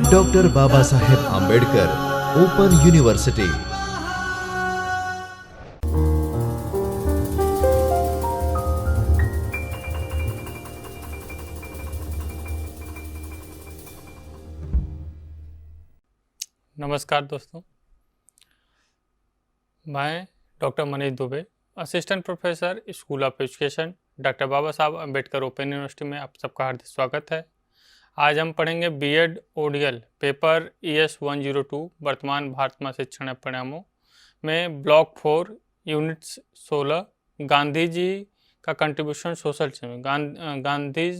Doctor Baba Saheb Ambedkar open university. नमस्कार दोस्तों, मैं doctor Manish Dubey, assistant professor school of education, doctor Baba Sahab Ambedkar open university में आप सबका हार्दिक स्वागत है। आज हम पढ़ेंगे बीएड ओडीएल पेपर ES 102 वर्तमान भारत में शिक्षण परिणामों में ब्लॉक 4 यूनिट्स 16 गांधी जी का contribution social change. Gandhi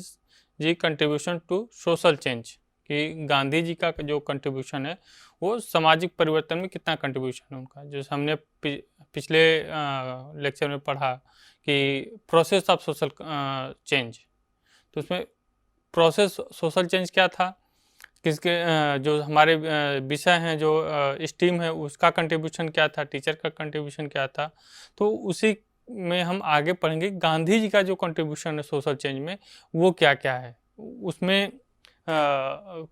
ji contribution to social change कि गांधी जी का जो कंट्रीब्यूशन है वो सामाजिक परिवर्तन में कितना कंट्रीब्यूशन है उनका, जो हमने पिछले लेक्चर में पढ़ा कि प्रोसेस ऑफ सोशल चेंज। तो उसमें प्रोसेस सोशल चेंज क्या था, किसके जो हमारे विषय हैं, जो स्ट्रीम है उसका कंट्रीब्यूशन क्या था, टीचर का कंट्रीब्यूशन क्या था। तो उसी में हम आगे पढ़ेंगे गांधी जी का जो कंट्रीब्यूशन है सोशल चेंज में वो क्या क्या है, उसमें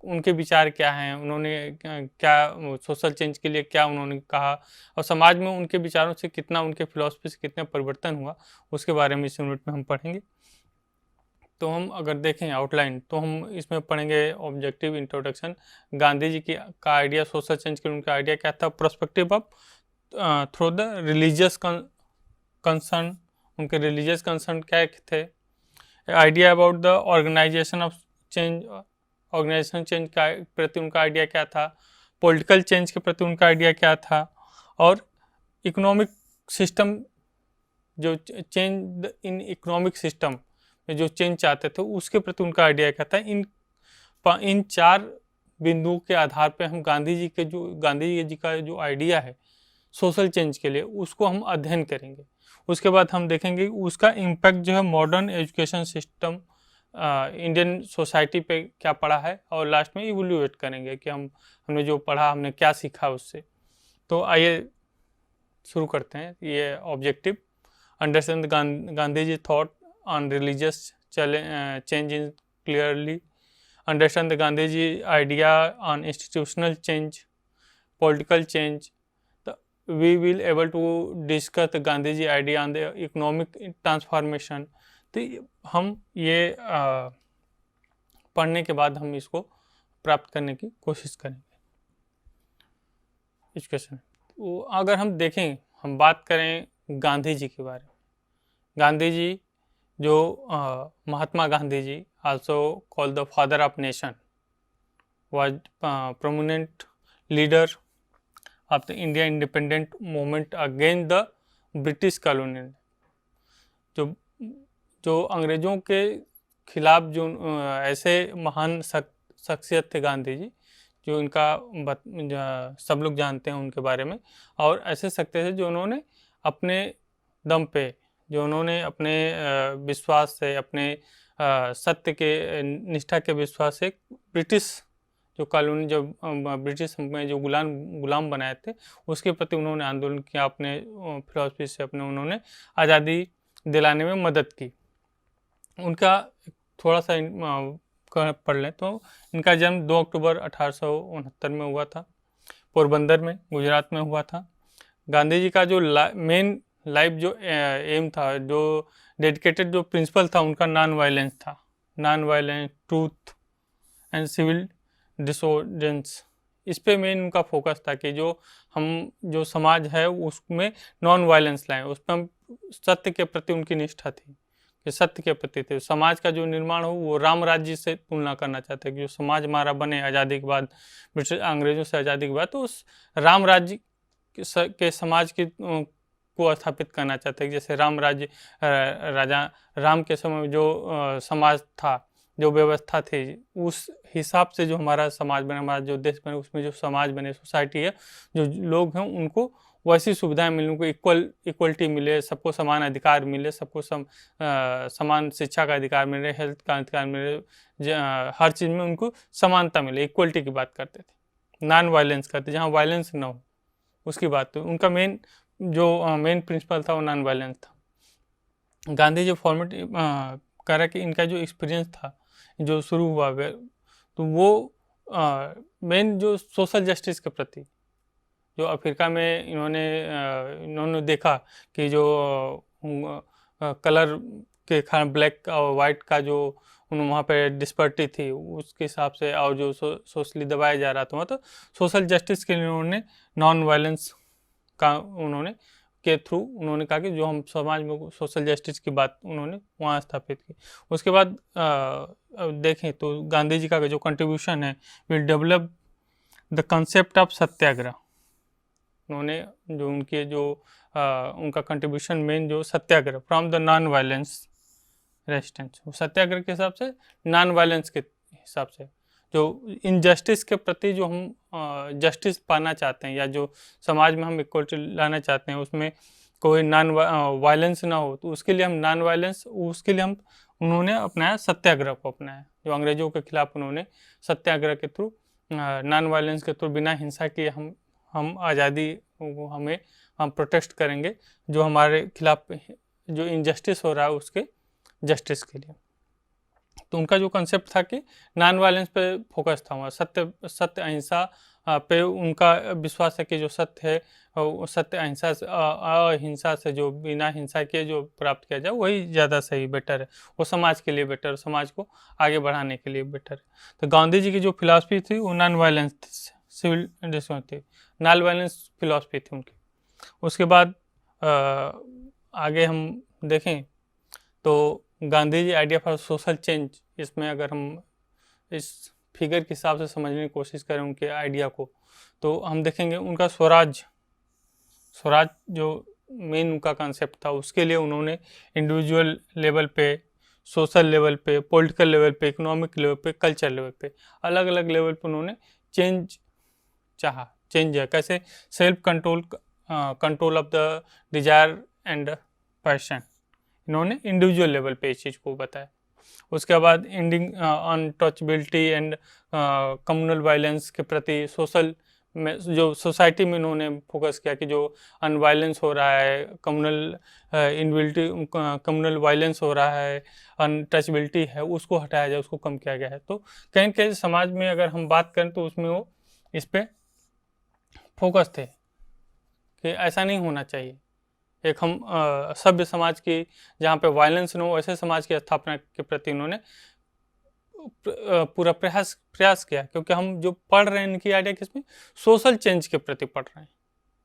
उनके विचार क्या हैं, उन्होंने क्या सोशल चेंज के लिए क्या उन्होंने कहा और समाज में उनके विचारों से कितना, उनके फिलॉसफी से कितना परिवर्तन हुआ, उसके बारे में इस यूनिट में हम पढ़ेंगे। तो हम अगर देखें आउटलाइन तो हम इसमें पढ़ेंगे ऑब्जेक्टिव इंट्रोडक्शन, गांधी जी की का आइडिया सोशल चेंज के, उनका आइडिया क्या था, perspective of through the religious concern, उनके रिलीजियस कंसर्न क्या थे, idea about the organisation of change, organisation change के प्रति उनका आइडिया क्या था, पॉलिटिकल चेंज के प्रति उनका आइडिया क्या था, और इकोनॉमिक सिस्टम, जो चेंज इन इकोनॉमिक सिस्टम में जो चेंज चाहते थे उसके प्रति उनका आइडिया क्या था। इन चार बिंदुओं के आधार पर हम गांधी जी का जो आइडिया है सोशल चेंज के लिए उसको हम अध्ययन करेंगे। उसके बाद हम देखेंगे उसका इम्पैक्ट जो है modern education system, Indian society पे क्या पढ़ा है, और लास्ट में इवोल्यूएट करेंगे कि हमने जो पढ़ा हमने क्या सीखा उससे। तो आइए शुरू करते हैं। ये objective, understand Gandhi ji thought on religious change in clearly, understand the Gandhi ji idea on institutional change, political change. We will able to discuss the Gandhi ji idea on the economic transformation. तो हम ये पढ़ने के बाद हम इसको प्राप्त करने की कोशिश करेंगे एजुकेशन। तो अगर हम देखें, हम बात करें गांधी जी के बारे में, गांधी जी जो Mahatma Gandhi ji, also called the father of nation, was prominent leader of the India independent movement against the British colonial. जो अंग्रेज़ों के खिलाफ जो ऐसे महान शख्सियत थे गांधी जी, जो इनका सब लोग जानते हैं उनके बारे में, और ऐसे शख्सियत थे जो उन्होंने अपने दम पे, जो उन्होंने अपने विश्वास से, अपने सत्य के निष्ठा के विश्वास से ब्रिटिश जो कॉलोनी, जो ब्रिटिश में जो गुलाम बनाए थे उसके प्रति उन्होंने आंदोलन किया, अपने फिलॉसफी से अपने उन्होंने आज़ादी दिलाने में मदद की। उनका थोड़ा सा पढ़ लें तो इनका जन्म 2 अक्टूबर 1869 में हुआ था, पोरबंदर में, गुजरात में हुआ था। गांधी जी का जो मेन लाइफ जो एम था, जो डेडिकेटेड जो प्रिंसिपल था उनका नॉन वायलेंस था, non violence, truth and civil disobedience. इस पे मेन उनका फोकस था कि जो समाज है उसमें नॉन वायलेंस लाएं, उसमें हम सत्य के प्रति उनकी निष्ठा थी कि सत्य के प्रति थे। समाज का जो निर्माण हो वो राम राज्य से तुलना करना चाहते हैं कि जो समाज हमारा बने आज़ादी के बाद, ब्रिटिश अंग्रेज़ों से आज़ादी के बाद, तो उस राम राज्य के समाज की को स्थापित करना चाहते हैं। जैसे राम राज्य, राजा राम के समय में जो समाज था, जो व्यवस्था थी, उस हिसाब से जो हमारा समाज बने, हमारा जो देश बने, उसमें जो समाज बने, सोसाइटी है, जो लोग हैं उनको वैसी सुविधाएं मिले, उनको इक्वलिटी मिले, सबको समान अधिकार मिले, सबको समान शिक्षा का अधिकार मिले, हेल्थ का अधिकार मिले, हर चीज़ में उनको समानता मिले, इक्वलिटी की बात करते थे, नॉन वायलेंस करते, जहाँ वायलेंस ना हो उसकी बात। तो उनका मेन प्रिंसिपल था वो नॉन वायलेंस था। गांधी जी फॉर्मेट कह रहा कि इनका जो एक्सपीरियंस था, जो शुरू हुआ तो वो मेन जो सोशल जस्टिस के प्रति, जो अफ्रीका में इन्होंने देखा कि जो कलर के ब्लैक और वाइट का जो वहाँ पे डिस्पर्टी थी, उसके हिसाब से, और जो सोशली दबाया जा रहा था वहाँ, तो सोशल जस्टिस के लिए उन्होंने नॉन वायलेंस का के थ्रू उन्होंने कहा कि जो हम समाज में सोशल जस्टिस की बात उन्होंने वहाँ स्थापित की। उसके बाद देखें तो गांधी जी का जो कंट्रीब्यूशन है, will develop the concept of satyagraha. उन्होंने जो उनका कंट्रीब्यूशन मेन जो satyagraha from the non violence resistance, satyagraha के हिसाब से, नॉन वायलेंस के हिसाब से, जो इनजस्टिस के प्रति जो हम जस्टिस पाना चाहते हैं, या जो समाज में हम इक्वलिटी लाना चाहते हैं, उसमें कोई नॉन वायलेंस ना हो, तो उसके लिए हम नॉन वायलेंस, उसके लिए हम उन्होंने अपनाया सत्याग्रह को अपनाया। जो अंग्रेजों के खिलाफ उन्होंने सत्याग्रह के थ्रू, नॉन वायलेंस के थ्रू, बिना हिंसा के हम आज़ादी को हम प्रोटेस्ट करेंगे, जो हमारे खिलाफ जो इनजस्टिस हो रहा है उसके जस्टिस के लिए। तो उनका जो कंसेप्ट था कि नॉन वायलेंस पे फोकस था, वहाँ सत्य अहिंसा पे उनका विश्वास है कि जो सत्य है, वो सत्य अहिंसा से जो बिना हिंसा के जो प्राप्त किया जाए वही ज़्यादा सही, बेटर है, वो समाज के लिए बेटर, समाज को आगे बढ़ाने के लिए बेटर है। तो गांधी जी की जो फिलॉसफी थी वो नॉन वायलेंस सिविल डिसऑर्डर थी, नॉन वायलेंस फिलॉसफी थी उनकी। उसके बाद आगे हम देखें तो Gandhi ji idea for social change, इसमें अगर हम इस फिगर के हिसाब से समझने की कोशिश करें उनके आइडिया को, तो हम देखेंगे उनका स्वराज जो मेन उनका कंसेप्ट था, उसके लिए उन्होंने इंडिविजुअल लेवल पे, सोशल लेवल पे, पॉलिटिकल लेवल पे, इकोनॉमिक लेवल पे, कल्चर लेवल पे, अलग अलग लेवल पे उन्होंने चेंज है कैसे, self control of the desire and passion, इन्होंने इंडिविजुअल लेवल पे इस चीज़ को बताया। उसके बाद ending untouchability and communal violence के प्रति, सोशल में जो सोसाइटी में इन्होंने फोकस किया कि जो अनवायलेंस हो रहा है, कम्युनल वायलेंस हो रहा है, अनटचबिलिटी है, उसको हटाया जाए, उसको कम किया गया है। तो कहीं न कहीं समाज में अगर हम बात करें तो उसमें वो इस पर फोकस थे कि ऐसा नहीं होना चाहिए, एक हम सभ्य समाज की जहाँ पे वायलेंस न हो, ऐसे समाज की स्थापना के प्रति उन्होंने पूरा प्रयास किया। क्योंकि हम जो पढ़ रहे हैं इनकी आइडिया किसमें, सोशल चेंज के प्रति पढ़ रहे हैं।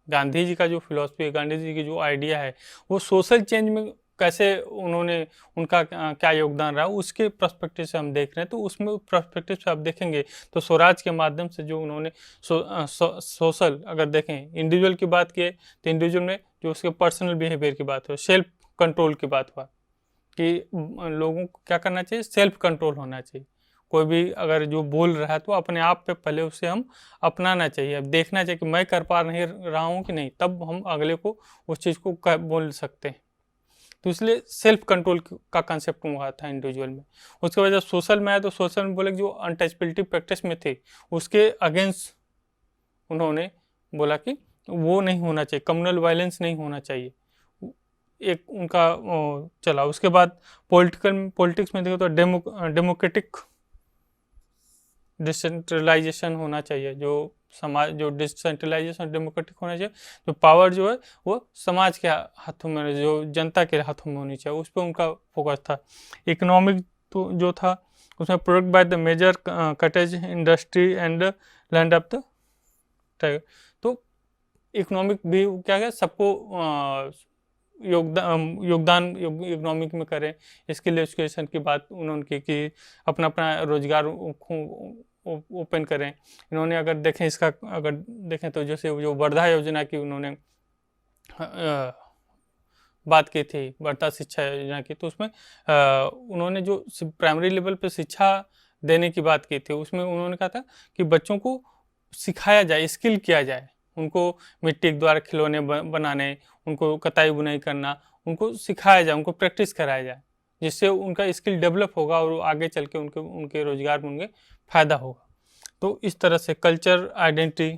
गांधी जी का जो फिलॉसफी है, गांधी जी की जो आइडिया है, वो सोशल चेंज में कैसे उन्होंने, उनका क्या योगदान रहा, उसके पर्सपेक्टिव से हम देख रहे हैं। तो उसमें पर्सपेक्टिव से आप देखेंगे तो स्वराज के माध्यम से जो उन्होंने सोशल, अगर देखें इंडिविजुअल की बात की तो इंडिविजुअल में जो उसके पर्सनल बिहेवियर की बात हो, सेल्फ कंट्रोल की बात हुआ कि लोगों को क्या करना चाहिए, सेल्फ कंट्रोल होना चाहिए। कोई भी अगर जो बोल रहा है तो अपने आप पे पहले उसे हम अपनाना चाहिए, अब देखना चाहिए कि मैं कर पा नहीं रहा हूँ कि नहीं, तब हम अगले को उस चीज़ को बोल सकते हैं। तो इसलिए सेल्फ कंट्रोल का कंसेप्ट हुआ था इंडिविजुअल में। उसके बाद जब सोशल में आया तो सोशल में बोले जो अनटचबिलिटी प्रैक्टिस में थी उसके अगेंस्ट उन्होंने बोला कि वो नहीं होना चाहिए, कम्युनल वायलेंस नहीं होना चाहिए, एक उनका चला। उसके बाद पॉलिटिक्स में देखो तो डेमोक्रेटिक डिसेंट्रलाइजेशन होना चाहिए, जो समाज जो डिसेंट्रलाइजेशन डेमोक्रेटिक होना चाहिए, तो पावर जो है वो समाज के हाथों में, जो जनता के हाथों में होनी चाहिए, उस पर उनका फोकस था। इकोनॉमिक तो जो था उसमें product by the major cottage industry and land of the tiger, तो इकोनॉमिक भी क्या है, सबको योगदान इकोनॉमिक में करें, इसके लिए एजुकेशन की बात उन्होंने की कि अपना रोजगार ओपन करें। इन्होंने अगर देखें इसका, अगर देखें तो जैसे जो वर्धा योजना की उन्होंने बात की थी, वर्धा शिक्षा योजना की, तो उसमें उन्होंने जो प्राइमरी लेवल पे शिक्षा देने की बात की थी, उसमें उन्होंने कहा था कि बच्चों को सिखाया जाए, स्किल किया जाए, उनको मिट्टी के द्वारा खिलौने बनाने, उनको कताई बुनाई करना, उनको सिखाया जाए, उनको प्रैक्टिस कराया जाए, जिससे उनका स्किल डेवलप होगा और आगे चल के उनके रोजगार में उनके फ़ायदा होगा। तो इस तरह से culture identity,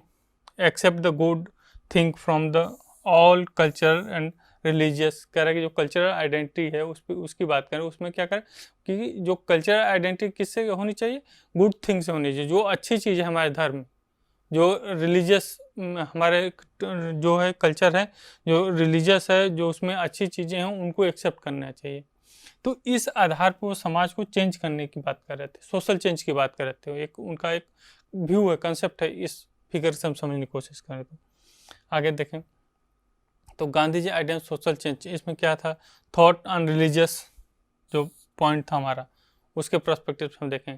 accept the good thing from the all culture and religious, कह रहा है कि जो कल्चरल आइडेंटिटी है उस पर उसकी बात करें, उसमें क्या करें कि जो कल्चरल आइडेंटिटी किससे होनी चाहिए, गुड थिंग से होनी चाहिए, जो अच्छी चीज़ है हमारे धर्म, जो रिलीजियस हमारे जो है कल्चर है, जो रिलीजियस है, जो उसमें अच्छी चीज़ें हैं उनको एक्सेप्ट करना चाहिए। तो इस आधार पर वो समाज को चेंज करने की बात कर रहे थे, सोशल चेंज की बात कर रहे थे। एक उनका एक व्यू है, कंसेप्ट है, इस फिगर से हम समझने की कोशिश करें। तो आगे देखें तो Gandhi ji idea social change, इसमें क्या था, थॉट ऑन रिलीजियस जो पॉइंट था हमारा, उसके पर्सपेक्टिव से हम देखें,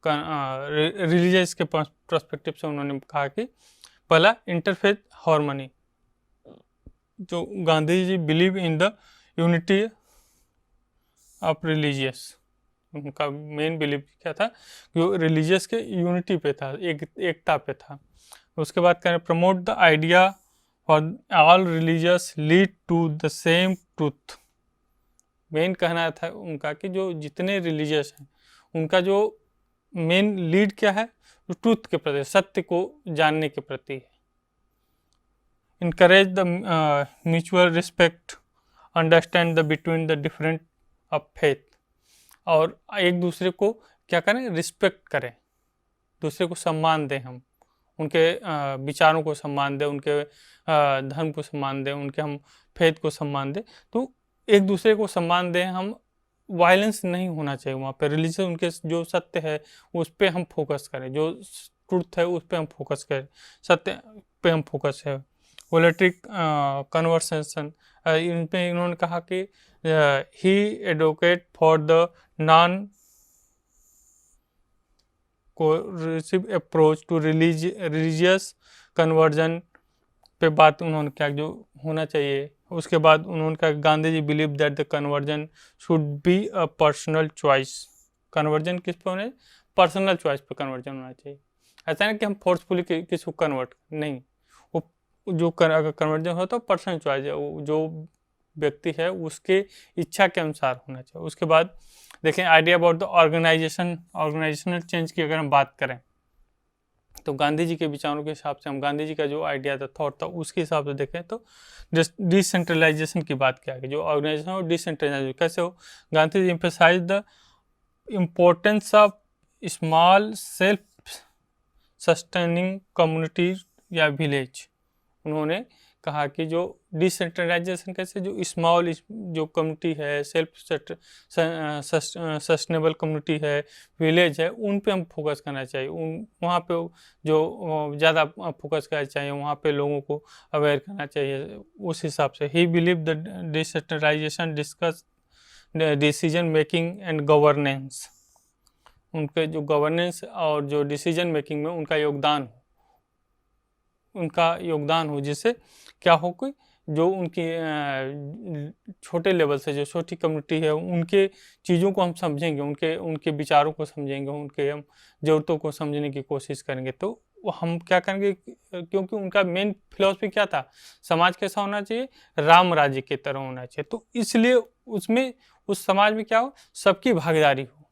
रिलीजियस के पर्सपेक्टिव से उन्होंने कहा कि पहला इंटरफेथ हार्मनी, जो Gandhi ji believe in the unity of religious, उनका मेन बिलीव क्या था, जो रिलीजियस के यूनिटी पे था, एकता पे था। उसके बाद कह रहे promote the idea for all religious lead to the same truth. Main कहना था उनका कि जो जितने रिलीजियस हैं उनका जो मेन लीड क्या है, जो ट्रूथ के प्रति, सत्य को जानने के प्रति है। Encourage the mutual respect, understand the between the different of faith, और एक दूसरे को क्या करें, रिस्पेक्ट करें, दूसरे को सम्मान दें, हम उनके विचारों को सम्मान दें, उनके धर्म को सम्मान दें, उनके हम फेथ को सम्मान दें। तो एक दूसरे को सम्मान दें हम, वायलेंस नहीं होना चाहिए वहाँ पे, रिलीजन उनके जो सत्य है उस पर हम फोकस करें, जो ट्रुथ है उस पर हम फोकस करें, सत्य पे हम फोकस है। पॉलिटिक कन्वर्सेशन, इन पे इन्होंने कहा कि he advocate for the non coercive approach to religious conversion पे बात उन्होंने क्या जो होना चाहिए। उसके बाद उन्होंने कहा Gandhi ji believe that the conversion should be a personal choice. Conversion किस पे होना, पर्सनल चॉइस पे कन्वर्जन होना चाहिए। ऐसा नहीं कि हम फोर्सफुली किसी को कन्वर्ट, नहीं, वो जो अगर कन्वर्जन हो तो पर्सनल चॉइस है, वो जो व्यक्ति है उसके इच्छा के अनुसार होना चाहिए। उसके बाद देखें idea about the organisational change की अगर हम बात करें तो गांधी जी के विचारों के हिसाब से, हम गांधी जी का जो आइडिया था, थॉट था, उसके हिसाब से देखें तो डिसेंट्रलाइजेशन की बात किया गया, जो ऑर्गेनाइजेशन हो डिसेंट्रलाइजेशन कैसे हो। Gandhi ji emphasise the importance of small self sustaining community या विलेज। उन्होंने कहा कि जो डिसेंट्रलाइजेशन कैसे, जो स्मॉल जो कम्युनिटी है, सेल्फ सस्टेनेबल कम्युनिटी है, विलेज है, उन पे हम फोकस करना चाहिए, उन वहाँ पे जो ज़्यादा फोकस करना चाहिए, वहाँ पे लोगों को अवेयर करना चाहिए। उस हिसाब से ही believe the decentralisation discuss decision making and governance, उनके जो गवर्नेंस और जो डिसीजन मेकिंग में उनका योगदान हो, जिससे क्या हो कि जो उनकी छोटे लेवल से जो छोटी कम्युनिटी है उनके चीज़ों को हम समझेंगे, उनके विचारों को समझेंगे, उनके हम ज़रूरतों को समझने की कोशिश करेंगे। तो हम क्या करेंगे, क्योंकि उनका मेन फिलॉसफी क्या था, समाज कैसा होना चाहिए, राम राज्य की तरह होना चाहिए। तो इसलिए उसमें उस समाज में क्या हो, सबकी भागीदारी हो,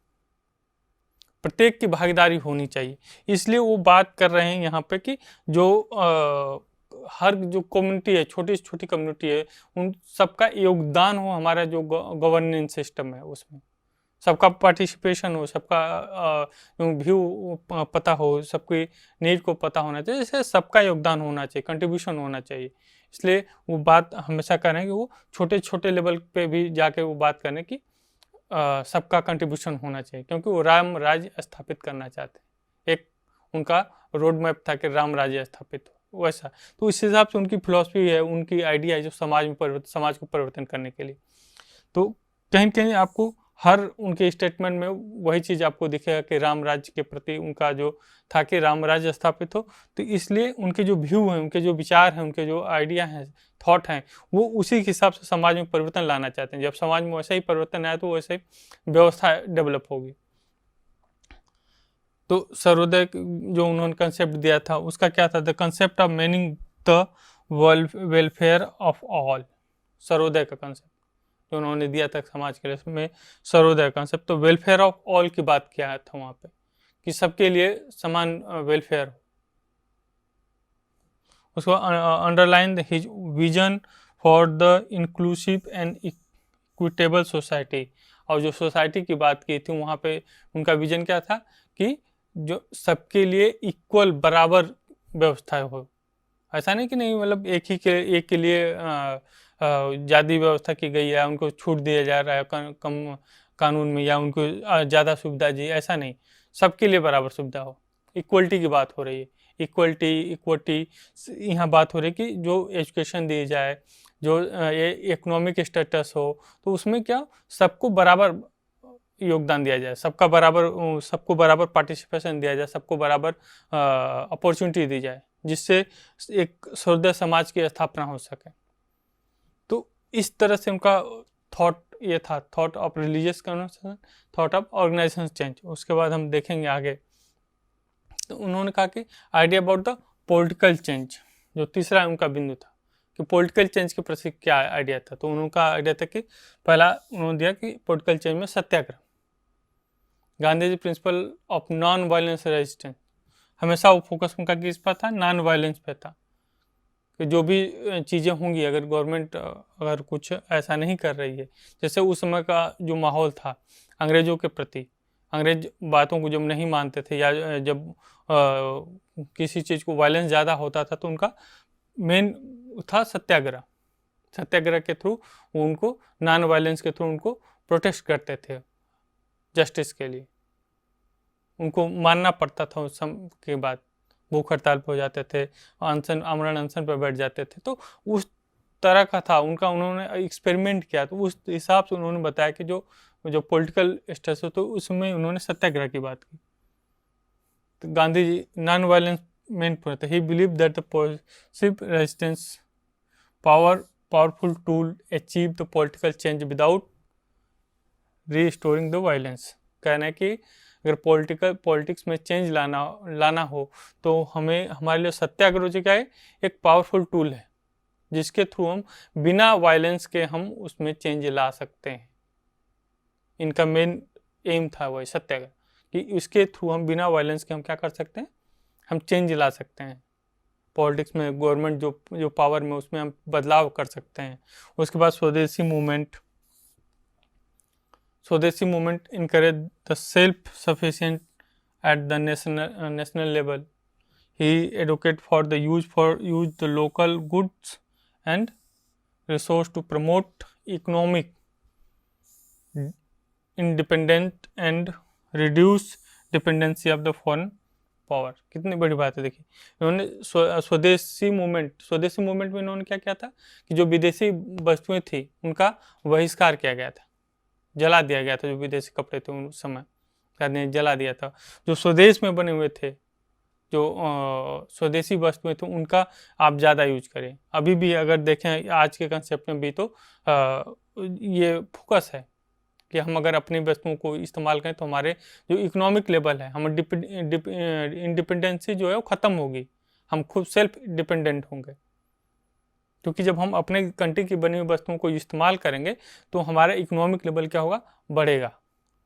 प्रत्येक की भागीदारी होनी चाहिए। इसलिए वो बात कर रहे हैं यहाँ पे कि जो हर जो कम्युनिटी है, छोटी से छोटी कम्युनिटी है, उन सबका योगदान हो, हमारा जो गवर्नेंस सिस्टम है उसमें सबका पार्टिसिपेशन हो, सबका व्यू पता हो, सबकी नीड को पता होना चाहिए, जैसे सबका योगदान होना चाहिए, कंट्रीब्यूशन होना चाहिए। इसलिए वो बात हमेशा कर रहे हैं कि वो छोटे छोटे लेवल पे भी जाके वो बात करें कि सबका कंट्रीब्यूशन होना चाहिए, क्योंकि वो राम राज्य स्थापित करना चाहते हैं। एक उनका रोड मैप था कि राम राज्य स्थापित हो, वैसा। तो इस हिसाब से उनकी फिलॉसफी है, उनकी आइडिया है जो समाज को परिवर्तन करने के लिए। तो कहीं कहीं आपको हर उनके स्टेटमेंट में वही चीज़ आपको दिखेगा कि राम राज्य के प्रति उनका जो था कि राम राज्य स्थापित हो। तो इसलिए उनके जो व्यू हैं, उनके जो विचार हैं, उनके जो आइडिया हैं, थॉट हैं, वो उसी के हिसाब से समाज में परिवर्तन लाना चाहते हैं। जब समाज में वैसा ही परिवर्तन आया तो वैसे ही व्यवस्था डेवलप होगी। तो सर्वोदय जो उन्होंने कंसेप्ट दिया था उसका क्या था, the concept of meaning the welfare of all, Sarvodaya का कंसेप्ट जो उन्होंने दिया था समाज के लिए, में सर्वोदय कंसेप्ट। तो वेलफेयर ऑफ ऑल की बात किया था वहाँ पे कि सबके लिए समान वेलफेयर हो। उसको underline his vision for the inclusive and equitable society. और जो सोसाइटी की बात की थी वहाँ पे उनका विजन क्या था कि जो सबके लिए इक्वल बराबर व्यवस्था हो। ऐसा नहीं कि नहीं मतलब एक के लिए ज़्यादा व्यवस्था की गई है, उनको छूट दिया जा रहा है कम कानून में, या उनको ज़्यादा सुविधा दी, ऐसा नहीं, सबके लिए बराबर सुविधा हो। इक्वलिटी की बात हो रही है, इक्विटी यहाँ बात हो रही है कि जो एजुकेशन दी जाए, जो इकोनॉमिक स्टेटस हो, तो उसमें क्या सबको बराबर योगदान दिया जाए, सबको बराबर पार्टिसिपेशन दिया जाए, सबको बराबर अपॉर्चुनिटी दी जाए, जिससे एक सर्वोदय समाज की स्थापना हो सके। तो इस तरह से उनका थॉट ये था, thought of religious conversation, thought of organisation change. उसके बाद हम देखेंगे आगे। तो उन्होंने कहा कि idea about the political change, जो तीसरा उनका बिंदु था कि पॉलिटिकल चेंज के प्रति क्या आइडिया था। तो उनका आइडिया था कि पहला उन्होंने दिया कि पॉलिटिकल चेंज में satyagraha, Gandhi ji principle of non violence resistance, हमेशा वो फोकस उनका किस पर था, नॉन वायलेंस पे था, कि जो भी चीज़ें होंगी, अगर गवर्नमेंट अगर कुछ ऐसा नहीं कर रही है, जैसे उस समय का जो माहौल था अंग्रेज़ों के प्रति, अंग्रेज बातों को जब नहीं मानते थे, या जब किसी चीज़ को वायलेंस ज़्यादा होता था, तो उनका मेन था सत्याग्रह। सत्याग्रह के थ्रू उनको, नॉन वायलेंस के थ्रू उनको प्रोटेस्ट करते थे जस्टिस के लिए, उनको मानना पड़ता था। उस समय के बाद भूख हड़ताल पे हो जाते थे, अनशन आमरण अनशन पर बैठ जाते थे। तो उस तरह का था उनका, उन्होंने एक्सपेरिमेंट किया, तो उस हिसाब से उन्होंने बताया कि जो पॉलिटिकल स्ट्रेस हो, तो उसमें उन्होंने सत्याग्रह की बात की। तो Gandhi ji non violence main point, he believe that the positive resistance powerful tool achieve the political change without restoring the violence. कहना है कि अगर पॉलिटिक्स में चेंज लाना हो, तो हमें, हमारे लिए सत्याग्रह जो क्या है, एक पावरफुल टूल है, जिसके थ्रू हम बिना वायलेंस के हम उसमें चेंज ला सकते हैं। इनका मेन एम था वही सत्याग्रह, कि इसके थ्रू हम बिना वायलेंस के हम क्या कर सकते हैं, हम चेंज ला सकते हैं। पॉलिटिक्स में गवर्नमेंट जो पावर में, उसमें हम बदलाव कर सकते हैं। उसके बाद स्वदेशी movement encourage the self-sufficient at the national level. He advocate for the use the local goods and resource to promote economic independence and reduce dependency of the foreign power. कितनी बड़ी बात है, देखिए इन्होंने स्वदेशी मूवमेंट में इन्होंने क्या किया था कि जो विदेशी वस्तुएं थी उनका बहिष्कार किया गया था, जला दिया गया था। जो विदेशी कपड़े थे उस समय जला दिया था। जो स्वदेश में बने हुए थे, जो स्वदेशी वस्तुएं थी, उनका आप ज़्यादा यूज करें। अभी भी अगर देखें आज के कंसेप्ट में भी, तो ये फोकस है कि हम अगर अपनी वस्तुओं को इस्तेमाल करें, तो हमारे जो इकोनॉमिक लेवल है, हम इंडिपेंडेंसी जो है वो ख़त्म होगी, हम खुद सेल्फ डिपेंडेंट होंगे। क्योंकि जब हम अपने कंट्री की बनी हुई वस्तुओं को इस्तेमाल करेंगे, तो हमारा इकोनॉमिक लेवल क्या होगा, बढ़ेगा।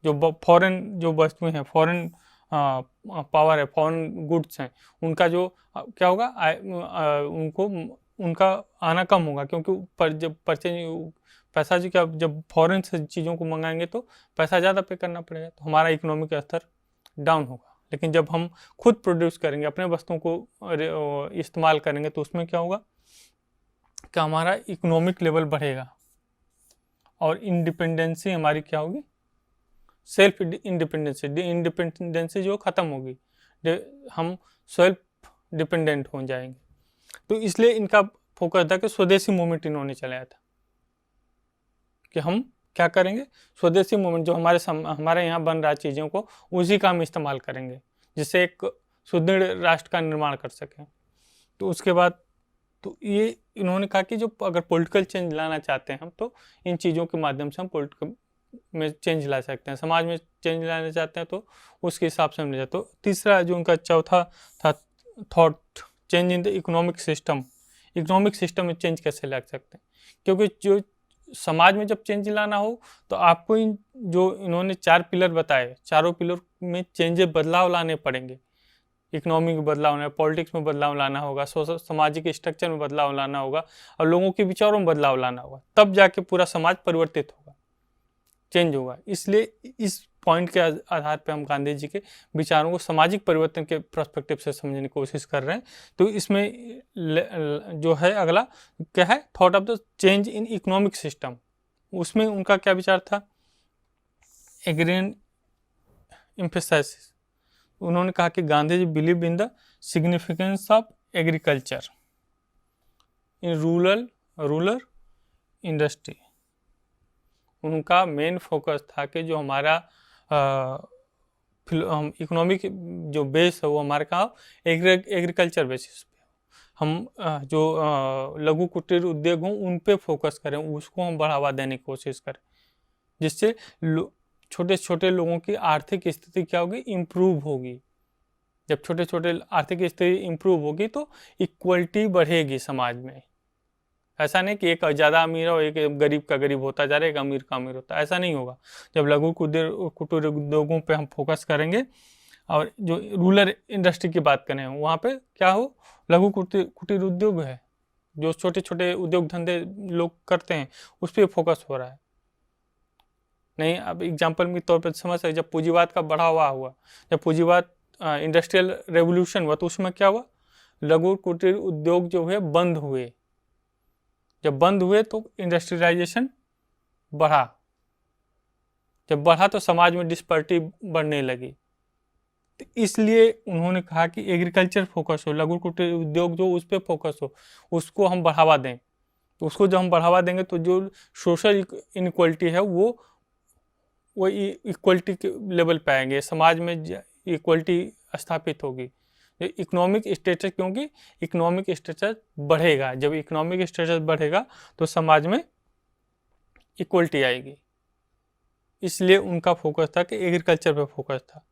जो फॉरेन जो वस्तुएं हैं, फॉरेन पावर है, फॉरेन गुड्स हैं, उनका जो क्या होगा, उनका आना कम होगा। क्योंकि जब पैसा जो क्या, जब फॉरेन से चीज़ों को मंगाएंगे तो पैसा ज़्यादा पे करना पड़ेगा, तो हमारा इकोनॉमिक स्तर डाउन होगा। लेकिन जब हम खुद प्रोड्यूस करेंगे, अपने वस्तुओं को इस्तेमाल करेंगे, तो उसमें क्या होगा कि हमारा इकोनॉमिक लेवल बढ़ेगा और इंडिपेंडेंसी हमारी क्या होगी, सेल्फ इंडिपेंडेंसी जो ख़त्म होगी, हम सेल्फ डिपेंडेंट हो जाएंगे। तो इसलिए इनका फोकस था कि स्वदेशी मूवमेंट इन्होंने चलाया था कि हम क्या करेंगे, स्वदेशी मूवमेंट जो हमारे यहाँ बन रहा चीज़ों को, उसी का हम इस्तेमाल करेंगे, जिससे एक सुदृढ़ राष्ट्र का निर्माण कर सकें। तो उसके बाद तो ये इन्होंने कहा कि जो अगर पॉलिटिकल चेंज लाना चाहते हैं हम, तो इन चीज़ों के माध्यम से हम पॉलिटिकल में चेंज ला सकते हैं। समाज में चेंज लाना चाहते हैं तो उसके हिसाब से हम ले जाते। तो तीसरा जो उनका चौथा था thought, change in the economic system. Economic system में चेंज कैसे ला सकते हैं, क्योंकि जो समाज में जब चेंज लाना हो, तो आपको इन जो इन्होंने 4 पिलर बताए, चारों पिलर में चेंजेस, बदलाव लाने पड़ेंगे। इकोनॉमी में बदलाव लाना है, पॉलिटिक्स में बदलाव लाना होगा, सामाजिक स्ट्रक्चर में बदलाव लाना होगा और लोगों के विचारों में बदलाव लाना होगा, तब जाके पूरा समाज परिवर्तित होगा, चेंज होगा। इसलिए इस पॉइंट के आधार पे हम गांधी जी के विचारों को सामाजिक परिवर्तन के पर्सपेक्टिव से समझने की कोशिश कर रहे हैं। तो इसमें जो है अगला क्या है, thought of the change in economic system. उसमें उनका क्या विचार था, एग्रीन एम्फेसाइसिस। उन्होंने कहा कि Gandhi ji believe in the significance of agriculture in rural industry. उनका मेन फोकस था कि जो हमारा इकोनॉमिक जो बेस है वो हमारे कहाँ एग्रीकल्चर बेसिस पे, हम जो लघु कुटीर उद्योग हों उन पे फोकस करें, उसको हम बढ़ावा देने की कोशिश करें, जिससे छोटे छोटे लोगों की आर्थिक स्थिति क्या होगी, इम्प्रूव होगी। जब छोटे छोटे आर्थिक स्थिति इम्प्रूव होगी तो इक्वलिटी बढ़ेगी समाज में। ऐसा नहीं कि एक ज़्यादा अमीर हो, एक गरीब का गरीब होता जा रहा है, एक अमीर का अमीर होता है, ऐसा नहीं होगा। जब लघु कुटीर उद्योगों पे हम फोकस करेंगे और जो रूरल इंडस्ट्री की बात करें वहाँ पे क्या हो, लघु कुटीर उद्योग है, जो छोटे छोटे उद्योग धंधे लोग करते हैं उस पर फोकस हो रहा है। नहीं, अब एग्जाम्पल के तौर पर समझ सकते, जब पूंजीवाद का बढ़ावा हुआ, जब पूंजीवाद इंडस्ट्रियल रेवोल्यूशन हुआ तो उसमें क्या हुआ, लघु कुटीर उद्योग जो है बंद हुए। जब बंद हुए तो इंडस्ट्रियलाइजेशन बढ़ा, जब बढ़ा तो समाज में डिस्पैरिटी बढ़ने लगी। तो इसलिए उन्होंने कहा कि एग्रीकल्चर फोकस हो, लघु कुटीर उद्योग जो उस पर फोकस हो, उसको हम बढ़ावा दें। तो उसको जब हम बढ़ावा देंगे तो जो सोशल इनक्वालिटी है वो इक्वलिटी के लेवल पे आएंगे, समाज में इक्वलिटी स्थापित होगी। इकोनॉमिक स्टेटस, क्योंकि इकोनॉमिक स्टेटस बढ़ेगा, जब इकोनॉमिक स्टेटस बढ़ेगा तो समाज में इक्वलिटी आएगी। इसलिए उनका फोकस था कि एग्रीकल्चर पे फोकस था।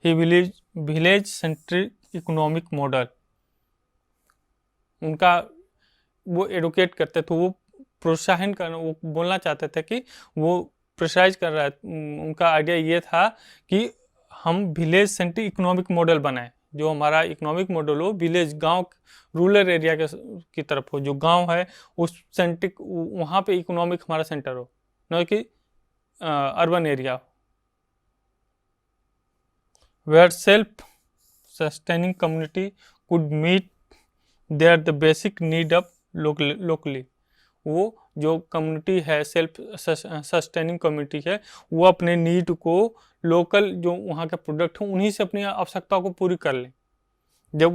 ही विलेज सेंट्रिक इकोनॉमिक मॉडल, उनका वो एडवोकेट करते थे, वो प्रोत्साहन करना, वो बोलना चाहते थे कि वो प्रेशराइज कर रहा है। उनका आइडिया ये था कि हम विलेज सेंट्रिक इकोनॉमिक मॉडल बनाएं, जो हमारा इकोनॉमिक मॉडल हो विलेज, गांव, रूरल एरिया की तरफ हो, जो गांव है उस सेंट्रिक, वहाँ पे इकोनॉमिक हमारा सेंटर हो, न कि अर्बन एरिया हो। Where self sustaining community could meet their the basic need of locally. वो जो कम्युनिटी है, सेल्फ सस्टेनिंग कम्युनिटी है, वो अपने नीड को लोकल जो वहाँ के प्रोडक्ट हैं उन्हीं से अपनी आवश्यकता को पूरी कर लें। जब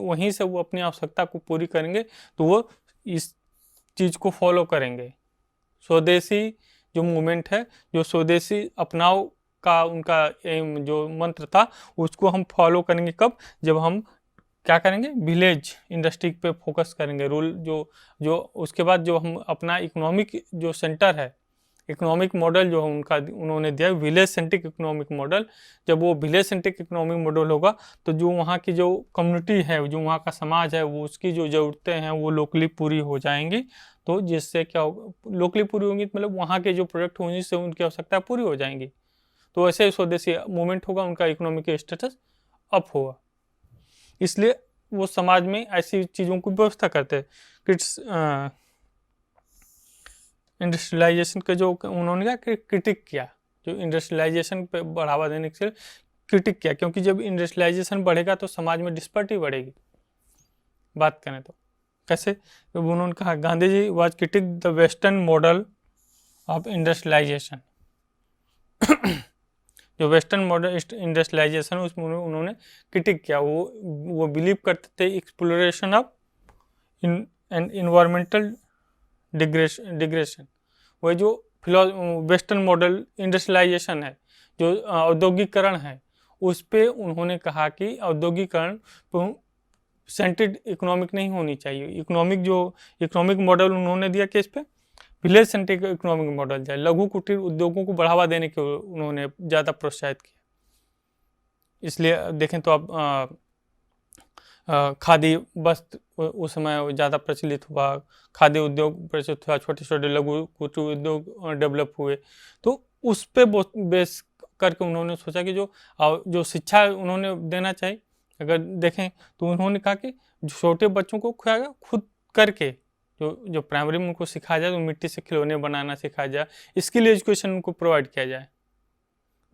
वहीं से वो अपनी आवश्यकता को पूरी करेंगे तो वो इस चीज़ को फॉलो करेंगे। स्वदेशी जो मूवमेंट है, जो स्वदेशी अपनाओ का उनका जो मंत्र था, उसको हम फॉलो करेंगे कब, जब हम क्या करेंगे, विलेज इंडस्ट्री पे फोकस करेंगे, रूल जो उसके बाद जो हम अपना इकोनॉमिक जो सेंटर है, इकोनॉमिक मॉडल जो है उनका उन्होंने दिया विलेज सेंट्रिक इकोनॉमिक मॉडल। जब वो विलेज सेंट्रिक इकोनॉमिक मॉडल होगा तो जो वहाँ की जो कम्युनिटी है, जो वहाँ का समाज है, वो उसकी जो ज़रूरतें हैं वो लोकली पूरी हो जाएंगी। तो जिससे क्या होगा, लोकली पूरी होंगी मतलब वहाँ के जो प्रोडक्ट होंगे जिससे उनकी आवश्यकता पूरी हो जाएंगी। तो ऐसे स्वदेशी मूवमेंट होगा, उनका इकोनॉमिक स्टेटस अप होगा। इसलिए वो समाज में ऐसी चीज़ों की व्यवस्था करते हैं। इंडस्ट्रियलाइजेशन के जो उन्होंने क्या क्रिटिक किया, जो इंडस्ट्रियलाइजेशन पे बढ़ावा देने के लिए क्रिटिक किया, क्योंकि जब इंडस्ट्रियलाइजेशन बढ़ेगा तो समाज में डिस्पैरिटी बढ़ेगी। बात करें तो कैसे, तो उन्होंने कहा Gandhi ji was critic the western model of industrialisation. जो वेस्टर्न मॉडल इंडस्ट्रियलाइजेशन उसमें उन्होंने क्रिटिक किया। वो बिलीव करते थे exploration of and environmental degradation. वह जो वेस्टर्न मॉडल इंडस्ट्रियलाइजेशन है, जो औद्योगिकरण है, उस पे उन्होंने कहा कि औद्योगिकरण सेंट्रिक इकोनॉमिक नहीं होनी चाहिए। इकोनॉमिक मॉडल उन्होंने दिया कि इस पे विलेज सेंट्रिक इकोनॉमिक मॉडल जाए, लघु कुटीर उद्योगों को बढ़ावा देने के उन्होंने ज़्यादा प्रोत्साहित किया। इसलिए देखें तो अब खादी वस्त्र उस समय ज़्यादा प्रचलित हुआ, खादी उद्योग प्रचलित हुआ, छोटे छोटे लघु कुटीर उद्योग डेवलप हुए। तो उस पे बेस करके उन्होंने सोचा कि जो शिक्षा उन्होंने देना चाहिए, अगर देखें तो उन्होंने कहा कि छोटे बच्चों को क्या है, खुद करके जो प्राइमरी में उनको सिखाया जाए, तो मिट्टी से खिलौने बनाना सिखाया जाए, स्किल एजुकेशन उनको प्रोवाइड किया जाए,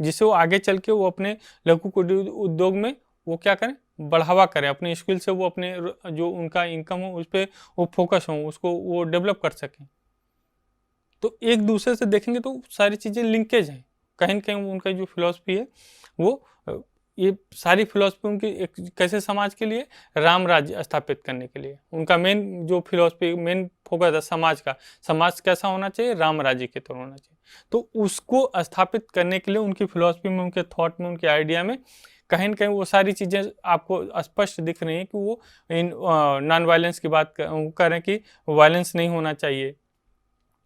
जिससे वो आगे चल के वो अपने लघु कुटीर उद्योग में वो क्या करें, बढ़ावा करें, अपने स्किल से वो अपने जो उनका इनकम हो उस पर वो फोकस हो, उसको वो डेवलप कर सकें। तो एक दूसरे से देखेंगे तो सारी चीज़ें लिंकेज हैं, कहीं ना कहीं उनका जो फिलॉसफी है वो ये सारी फिलॉसफी उनकी एक कैसे समाज के लिए, राम राज्य स्थापित करने के लिए उनका मेन जो फिलॉसफी मेन फोकस है समाज का, समाज कैसा होना चाहिए, राम राज्य की तरह होना चाहिए। तो उसको स्थापित करने के लिए उनकी फिलॉसफी में, उनके थॉट में, उनके आइडिया में कहीं ना कहीं वो सारी चीज़ें आपको स्पष्ट दिख रही हैं कि वो इन नॉन वायलेंस की बात कर रहे हैं कि वायलेंस नहीं होना चाहिए,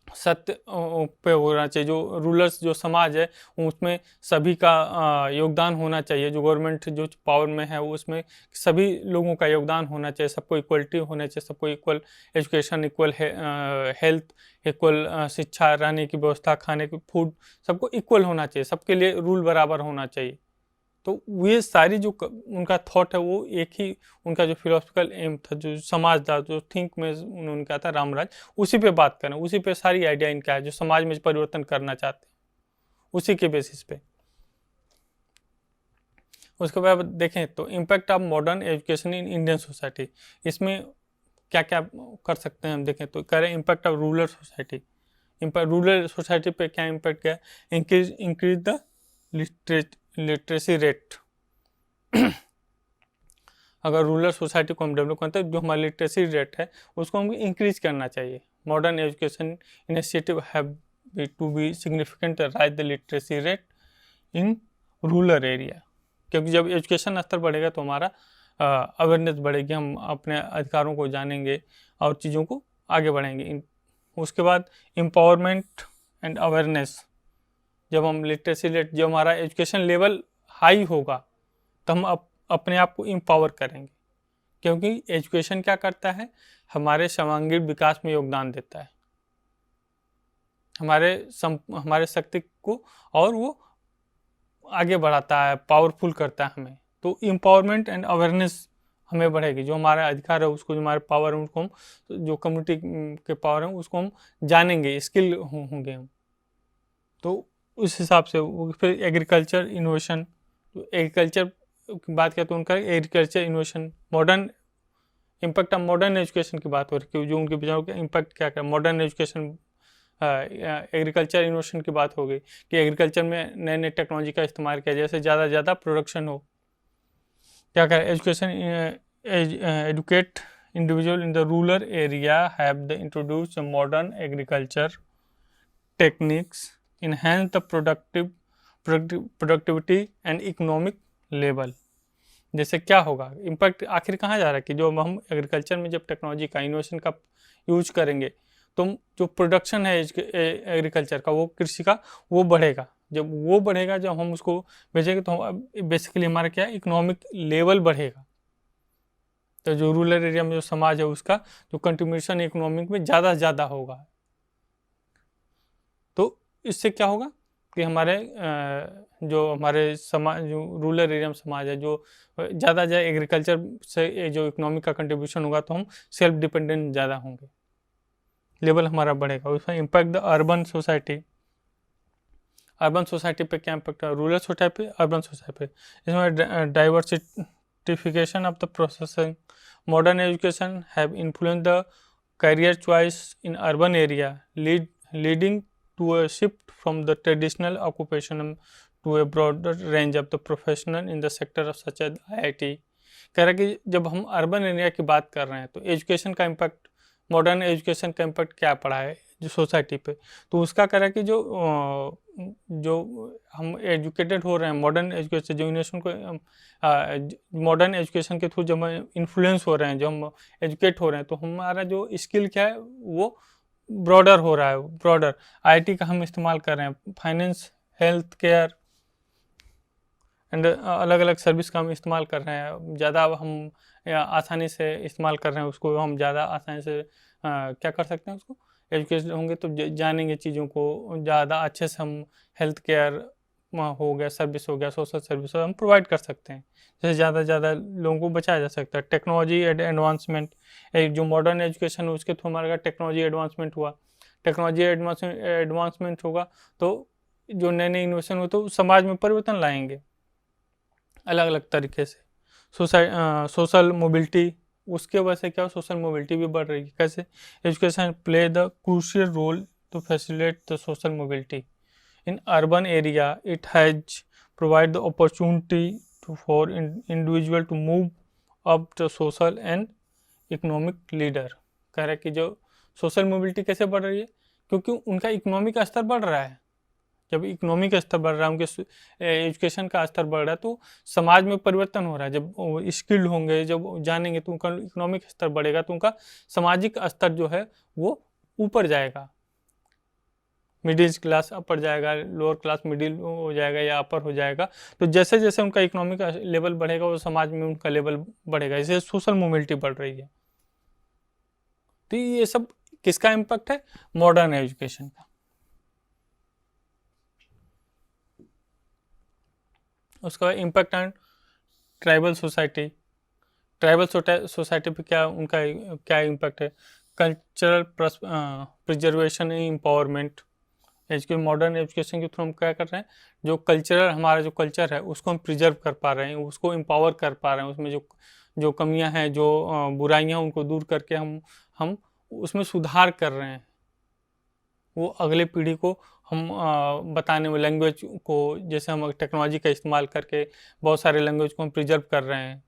सत्य पे होना चाहिए, जो रूलर्स जो समाज है उसमें सभी का योगदान होना चाहिए, जो गवर्नमेंट जो पावर में है उसमें सभी लोगों का योगदान होना चाहिए, सबको इक्वलिटी होना चाहिए, सबको equal education, equal health, equal शिक्षा, रहने की व्यवस्था, खाने की फूड, सबको इक्वल होना चाहिए, सबके लिए रूल बराबर होना चाहिए। तो ये सारी जो उनका थॉट है वो एक ही उनका जो फिलोसफिकल एम था, जो समाजदार जो थिंक में उन्होंने कहा था रामराज, उसी पे बात करें, उसी पे सारी आइडिया इनका है, जो समाज में परिवर्तन करना चाहते हैं उसी के बेसिस पे। उसके बाद देखें तो impact of modern education in Indian society, इसमें क्या क्या कर सकते हैं हम देखें तो कह रहे हैं impact of rural society, impact rural society पे क्या इम्पैक्ट क्या है, इंक्रीज द लिटरेसी रेट। अगर रूरल सोसाइटी को हम डेवलप करते हैं, जो हमारा लिटरेसी रेट है उसको हमको इंक्रीज करना चाहिए। Modern education initiative have to be significant rise the literacy rate in rural area, क्योंकि जब एजुकेशन स्तर बढ़ेगा तो हमारा अवेयरनेस बढ़ेगी, हम अपने अधिकारों को जानेंगे और चीज़ों को आगे बढ़ेंगे। उसके बाद एम्पावरमेंट एंड अवेयरनेस, जब हम लिटरेसी रेट, जब हमारा एजुकेशन लेवल हाई होगा तो हम अपने आप को एम्पावर करेंगे, क्योंकि एजुकेशन क्या करता है, हमारे सर्वांगीण विकास में योगदान देता है, हमारे शक्ति को और वो आगे बढ़ाता है, पावरफुल करता है हमें। तो एम्पावरमेंट एंड अवेयरनेस हमें बढ़ेगी, जो हमारा अधिकार है उसको, जो हमारे पावर है उसको हम, जो कम्युनिटी के पावर है उसको हम जानेंगे, स्किल होंगे हम। तो उस हिसाब से फिर एग्रीकल्चर इनोवेशन, तो एग्रीकल्चर की बात करें तो उनका agriculture innovation, modern impact of modern education की बात हो रही है, जो उनके विचारों का इम्पैक्ट क्या क्या मॉडर्न एजुकेशन एग्रीकल्चर इनोवेशन की बात हो गई कि एग्रीकल्चर में नए नए टेक्नोलॉजी का इस्तेमाल किया, जैसे ज़्यादा से ज़्यादा प्रोडक्शन हो। क्या करें, education educate individual in the rural area have the introduce modern agriculture techniques, enhance the productivity and economic level। जैसे क्या होगा इम्पैक्ट आखिर कहाँ जा रहा है कि जो हम एग्रीकल्चर में जब टेक्नोलॉजी का इनोवेशन का यूज करेंगे तो जो प्रोडक्शन है एग्रीकल्चर का, वो कृषि का, वो बढ़ेगा। जब वो बढ़ेगा, जब हम उसको बेचेंगे तो बेसिकली हमारा क्या इकोनॉमिक लेवल बढ़ेगा। तो जो रूरल एरिया में जो समाज है उसका जो कंट्रीब्यूशन इकोनॉमिक में ज़्यादा से ज़्यादा होगा। तो इससे क्या होगा कि हमारे जो हमारे समाज, जो रूरल एरिया में समाज है, जो ज़्यादा एग्रीकल्चर से जो इकोनॉमिक का कंट्रीब्यूशन होगा तो हम सेल्फ डिपेंडेंट ज़्यादा होंगे, लेवल हमारा बढ़ेगा। उसमें impact the urban society, urban society पे क्या इम्पैक्ट है, रूरल सोसाइटी पे, अर्बन सोसाइटी पे। इसमें diversification of the processing, modern education have influence the career choice in urban area, leading to a shift from the traditional occupation to a broader range of the professional in the sector of such as IIT। कह रहा है कि जब हम urban area की बात कर रहे हैं तो एजुकेशन का इम्पैक्ट, मॉडर्न एजुकेशन का इम्पैक्ट क्या पड़ा है जो सोसाइटी पे, तो उसका कह रहा है कि जो हम एजुकेटेड हो रहे हैं, मॉडर्न एजुकेशन जो इनोवेशन को मॉडर्न एजुकेशन के थ्रू जब हम इन्फ्लुएंस हो रहे हैं, जो हम एजुकेट हो रहे हैं, तो हमारा जो स्किल क्या है वो ब्रॉडर हो रहा है, ब्रॉडर आईटी का हम इस्तेमाल कर रहे हैं, फाइनेंस, हेल्थ केयर एंड अलग अलग सर्विस का हम इस्तेमाल कर रहे हैं, ज़्यादा हम आसानी से इस्तेमाल कर रहे हैं उसको, हम ज़्यादा आसानी से क्या कर सकते हैं उसको, एजुकेशन होंगे तो जानेंगे चीज़ों को ज़्यादा अच्छे से, हम हेल्थ केयर हो गया, सर्विस हो गया, सोशल सर्विस हम प्रोवाइड कर सकते हैं, जैसे ज़्यादा से ज़्यादा लोगों को बचाया जा सकता है। टेक्नोलॉजी एडवांसमेंट, एक जो मॉडर्न एजुकेशन है उसके थ्रू हमारा टेक्नोलॉजी एडवांसमेंट हुआ। टेक्नोलॉजी एडवांसमेंट होगा तो जो नए नए इनोवेशन हो तो समाज में परिवर्तन लाएंगे अलग अलग तरीके से। सोशल मोबिलिटी, उसके वजह से क्या हो, सोशल मोबिलिटी भी बढ़ रही है। कैसे? Education play the crucial role to facilitate the social mobility in urban area. It has provide the opportunity for individual to move up the social and economic ladder। कह रहा है कि जो सोशल मोबिलिटी कैसे बढ़ रही है, क्योंकि उनका इकोनॉमिक स्तर बढ़ रहा है। जब इकोनॉमिक स्तर बढ़ रहा है, उनके एजुकेशन का स्तर बढ़ रहा है, तो समाज में परिवर्तन हो रहा है। जब स्किल्ड होंगे, जब जानेंगे, तो उनका इकोनॉमिक स्तर बढ़ेगा, तो उनका सामाजिक स्तर जो है वो ऊपर जाएगा। मिडिल क्लास अपर जाएगा, लोअर क्लास मिडिल हो जाएगा या अपर हो जाएगा। तो जैसे जैसे उनका इकोनॉमिक लेवल बढ़ेगा, वो समाज में उनका लेवल बढ़ेगा। इससे सोशल मोबिलिटी बढ़ रही है। तो ये सब किसका इम्पैक्ट है? मॉडर्न एजुकेशन का। उसका impact on tribal society. Tribal society पे क्या उनका क्या इम्पैक्ट है? Cultural preservation and empowerment. Modern education के थ्रू हम क्या कर रहे हैं, जो कल्चरल हमारा जो कल्चर है उसको हम प्रिजर्व कर पा रहे हैं, उसको एम्पावर कर पा रहे हैं। उसमें जो जो कमियां हैं, जो बुराइयां, उनको दूर करके हम उसमें सुधार कर रहे हैं। वो अगले पीढ़ी को हम बताने में, लैंग्वेज को, जैसे हम टेक्नोलॉजी का इस्तेमाल करके बहुत सारे लैंग्वेज को हम प्रिजर्व कर रहे हैं।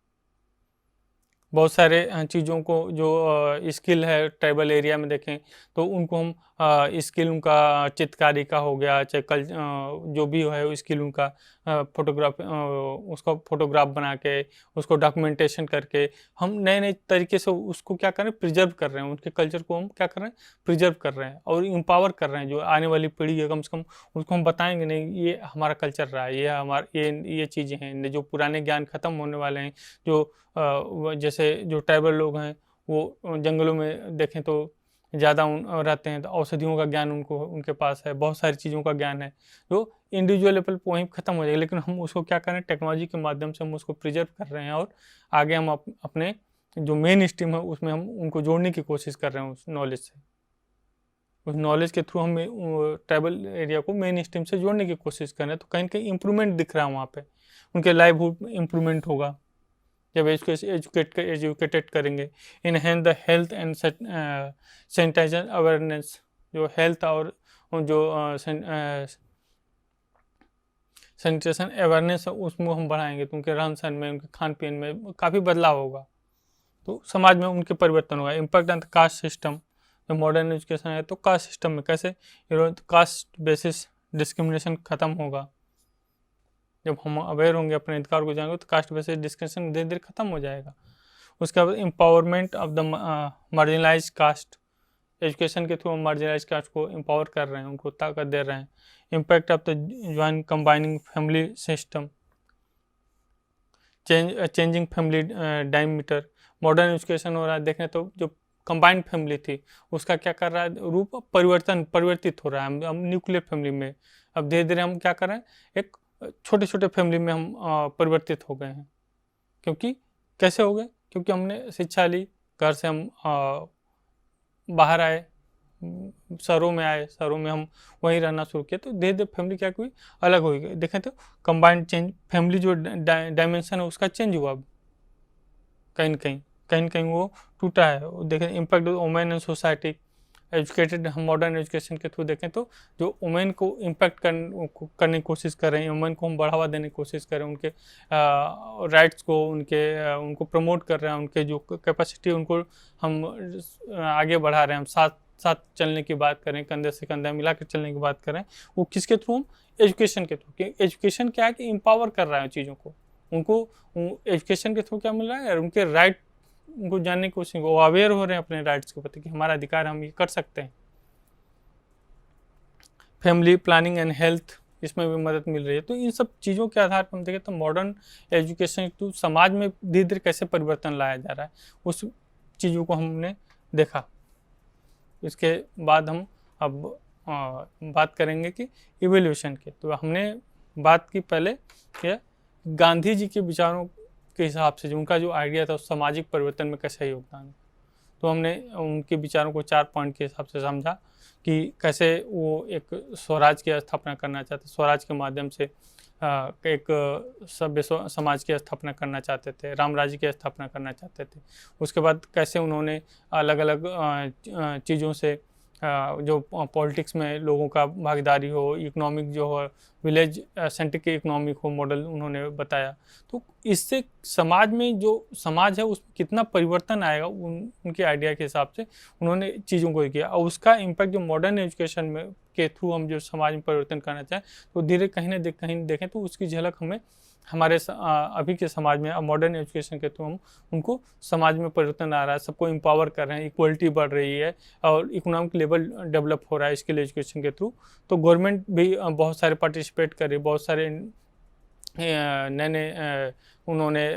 बहुत सारे चीज़ों को जो स्किल है ट्राइबल एरिया में देखें तो उनको हम स्किल उनका चित्रकारी का हो गया, चाहे जो भी है स्किल उनका फोटोग्राफ, उसका फोटोग्राफ बना के उसको डॉक्यूमेंटेशन करके हम नए नए तरीके से उसको क्या कर रहे हैं, प्रिजर्व कर रहे हैं। उनके कल्चर को हम क्या कर रहे हैं, प्रिजर्व कर रहे हैं और एम्पावर कर रहे हैं। जो आने वाली पीढ़ी है, कम से कम उसको हम बताएंगे नहीं ये हमारा कल्चर रहा है, ये हमारा ये चीज़ें हैं। जो पुराने ज्ञान खत्म होने वाले हैं, जो जैसे जो ट्राइबल लोग हैं वो जंगलों में देखें तो ज़्यादा रहते हैं, तो औषधियों का ज्ञान उनके पास है, बहुत सारी चीज़ों का ज्ञान है जो इंडिविजुअल लेवल पर वहीं ख़त्म हो जाएगा। लेकिन हम उसको क्या करें, टेक्नोलॉजी के माध्यम से हम उसको प्रिजर्व कर रहे हैं और आगे हम अपने जो मेन स्ट्रीम है उसमें हम उनको जोड़ने की कोशिश कर रहे हैं उस नॉलेज से। उस नॉलेज के थ्रू हम ट्राइबल एरिया को मेन स्ट्रीम से जोड़ने की कोशिश कर रहे हैं। तो कहीं ना कहीं इंप्रूवमेंट दिख रहा है वहाँ पे, उनके लाइवहुड इंप्रूवमेंट होगा जब एजुकेटेड करेंगे। Enhance the health and sanitisation awareness. जो हेल्थ और जो सैनिटेशन अवेयरनेस है उसमें हम बढ़ाएंगे, तो उनके रहन सहन में, उनके खान पीन में काफ़ी बदलाव होगा, तो समाज में उनके परिवर्तन होगा। Impact on the caste system. जो मॉडर्न एजुकेशन है तो कास्ट सिस्टम में कैसे कास्ट बेसिस डिस्क्रिमिनेशन खत्म होगा। जब हम अवेयर होंगे, अपने अधिकार को जानेंगे, तो कास्ट बेसिस डिस्क्रिमिनेशन धीरे धीरे खत्म हो जाएगा। उसके बाद empowerment of the marginalise caste. Education के थ्रू हम मार्जिनलाइज कास्ट को एम्पावर कर रहे हैं, उनको ताकत दे रहे हैं। Impact of the join combining family system. Changing family diameter. Modern education हो रहा है, देखें तो जो कंबाइंड फैमिली थी उसका क्या कर रहा है, रूप परिवर्तित हो रहा है। हम न्यूक्लियर फैमिली में अब धीरे धीरे हम क्या कर रहे हैं, एक छोटे छोटे फैमिली में हम परिवर्तित हो गए हैं। क्योंकि कैसे हो गए, क्योंकि हमने शिक्षा ली, घर से हम बाहर आए, शहरों में आए, शहरों में हम वहीं रहना शुरू किया, तो धीरे धीरे फैमिली क्या हुई, अलग हो गई। देखें तो कंबाइंड चेंज फैमिली जो डायमेंशन है उसका चेंज हुआ। अब कहीं न कहीं वो टूटा है। देखें impact women and society. Educated हम मॉडर्न एजुकेशन के थ्रू देखें तो जो वुमेन को इम्पैक्ट करने की कोशिश कर रहे हैं, वुमेन को हम बढ़ावा देने की कोशिश कर रहे हैं, उनके राइट्स को, उनको प्रमोट कर रहे हैं, उनके जो कैपेसिटी उनको हम आगे बढ़ा रहे हैं। हम साथ चलने की बात करें, कंधे से कंधा मिला कर चलने की बात करें, वो किसके थ्रू, हम एजुकेशन के थ्रू। एजुकेशन क्या है कि एम्पावर कर रहा है चीज़ों को, उनको एजुकेशन के थ्रू क्या मिल रहा है, उनके राइट उनको जानने की कोशिश, वो अवेयर हो रहे हैं अपने राइट्स के प्रति कि हमारा अधिकार, हम ये कर सकते हैं। फैमिली प्लानिंग एंड हेल्थ, इसमें भी मदद मिल रही है। तो इन सब चीज़ों के आधार पर हम देखें तो मॉडर्न एजुकेशन तो समाज में धीरे धीरे कैसे परिवर्तन लाया जा रहा है, उस चीज़ों को हमने देखा। इसके बाद हम अब बात करेंगे कि इवोल्यूशन के। तो हमने बात की पहले यह गांधी जी के विचारों के हिसाब से जो उनका जो आइडिया था उस सामाजिक परिवर्तन में कैसा योगदान है। तो हमने उनके विचारों को 4 पॉइंट के हिसाब से समझा कि कैसे वो एक स्वराज की स्थापना करना चाहते, स्वराज के माध्यम से एक सभ्य समाज की स्थापना करना चाहते थे, राम राज्य की स्थापना करना चाहते थे। उसके बाद कैसे उन्होंने अलग अलग चीज़ों से जो पॉलिटिक्स में लोगों का भागीदारी हो, इकोनॉमिक जो हो, विलेज सेंट्रिक इकोनॉमिक हो मॉडल उन्होंने बताया। तो इससे समाज में जो समाज है उसमें कितना परिवर्तन आएगा उनके आइडिया के हिसाब से उन्होंने चीज़ों को किया, और उसका इम्पैक्ट जो मॉडर्न एजुकेशन में के थ्रू हम जो समाज में परिवर्तन करना चाहें तो धीरे कहीं देखें तो उसकी झलक हमें हमारे अभी के समाज में मॉडर्न एजुकेशन के थ्रू हम उनको समाज में परिवर्तन आ रहा है, सबको एम्पावर कर रहे हैं, इक्वलिटी बढ़ रही है और इकोनॉमिक लेवल डेवलप हो रहा है स्किल एजुकेशन के थ्रू। तो गवर्नमेंट भी बहुत सारे पार्टिसिपेट कर रही है, बहुत सारे नए नए उन्होंने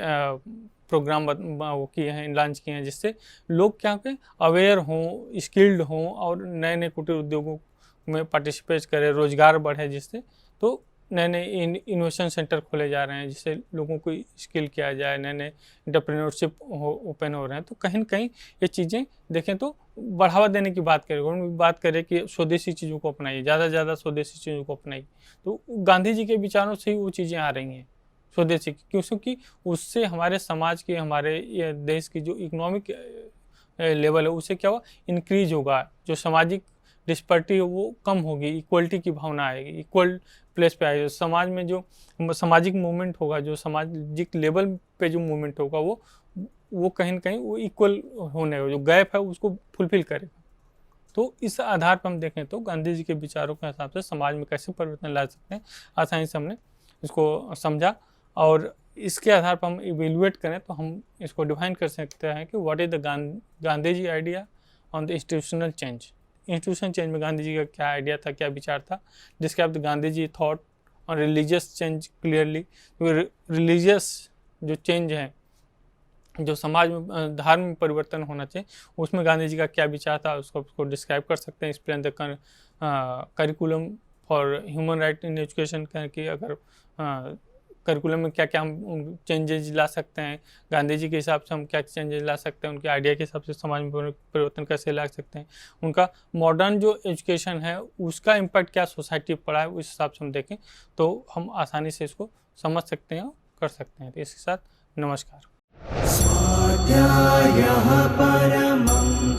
प्रोग्राम वो किए हैं, लॉन्च किए हैं, जिससे लोग क्या कि अवेयर हों, स्किल्ड हों और नए नए कुटीर उद्योगों में पार्टिसिपेट करें, रोजगार बढ़े, जिससे तो नए नए इनोवेशन सेंटर खोले जा रहे हैं जिससे लोगों को स्किल किया जाए, नए नए एंटरप्रेन्योरशिप ओपन हो रहे हैं। तो कहीं न कहीं ये चीज़ें देखें तो बढ़ावा देने की बात करें, गवर्नमेंट बात करे कि स्वदेशी चीज़ों को अपनाइए, ज़्यादा से ज़्यादा स्वदेशी चीज़ों को अपनाइए। तो गांधी जी के विचारों से ही वो चीज़ें आ रही हैं स्वदेशी की, क्योंकि उससे हमारे समाज की, हमारे देश की जो इकोनॉमिक लेवल है उससे क्या हुआ, इंक्रीज होगा, जो सामाजिक डिस्पैरिटी है वो कम होगी, इक्वलिटी की भावना आएगी, इक्वल प्लेस पे आएगी। समाज में जो सामाजिक मूवमेंट होगा, जो सामाजिक लेवल पे जो मूवमेंट होगा वो कहीं न कहीं वो इक्वल होने का जो गैप है उसको फुलफिल करेगा। तो इस आधार पर हम देखें तो गांधी जी के विचारों के हिसाब से समाज में कैसे परिवर्तन ला सकते हैं, आसानी से हमने इसको समझा। और इसके आधार पर हम इवेल्युएट करें तो हम इसको डिफाइन कर सकते हैं कि what is the Gandhi ji idea on the institutional change. Institution change में गांधी जी का क्या आइडिया था, क्या विचार था। जिसके बाद गांधी जी थॉट और रिलीजियस चेंज क्लियरली, रिलीजियस जो चेंज है, जो समाज में धार्मिक परिवर्तन होना चाहिए, उसमें गांधी जी का क्या विचार था उसको डिस्क्राइब कर सकते हैं। Explain the curriculum for human right in education, कि अगर करिकुलम में क्या क्या हम चेंजेस ला सकते हैं, गांधी जी के हिसाब से हम क्या चेंजेस ला सकते हैं, उनके आइडिया के हिसाब से समाज में परिवर्तन कैसे ला सकते हैं, उनका मॉडर्न जो एजुकेशन है उसका इम्पैक्ट क्या सोसाइटी पर पड़ा है, उस हिसाब से हम देखें तो हम आसानी से इसको समझ सकते हैं और कर सकते हैं। तो इसके साथ नमस्कार। स्वाध्यायः परमं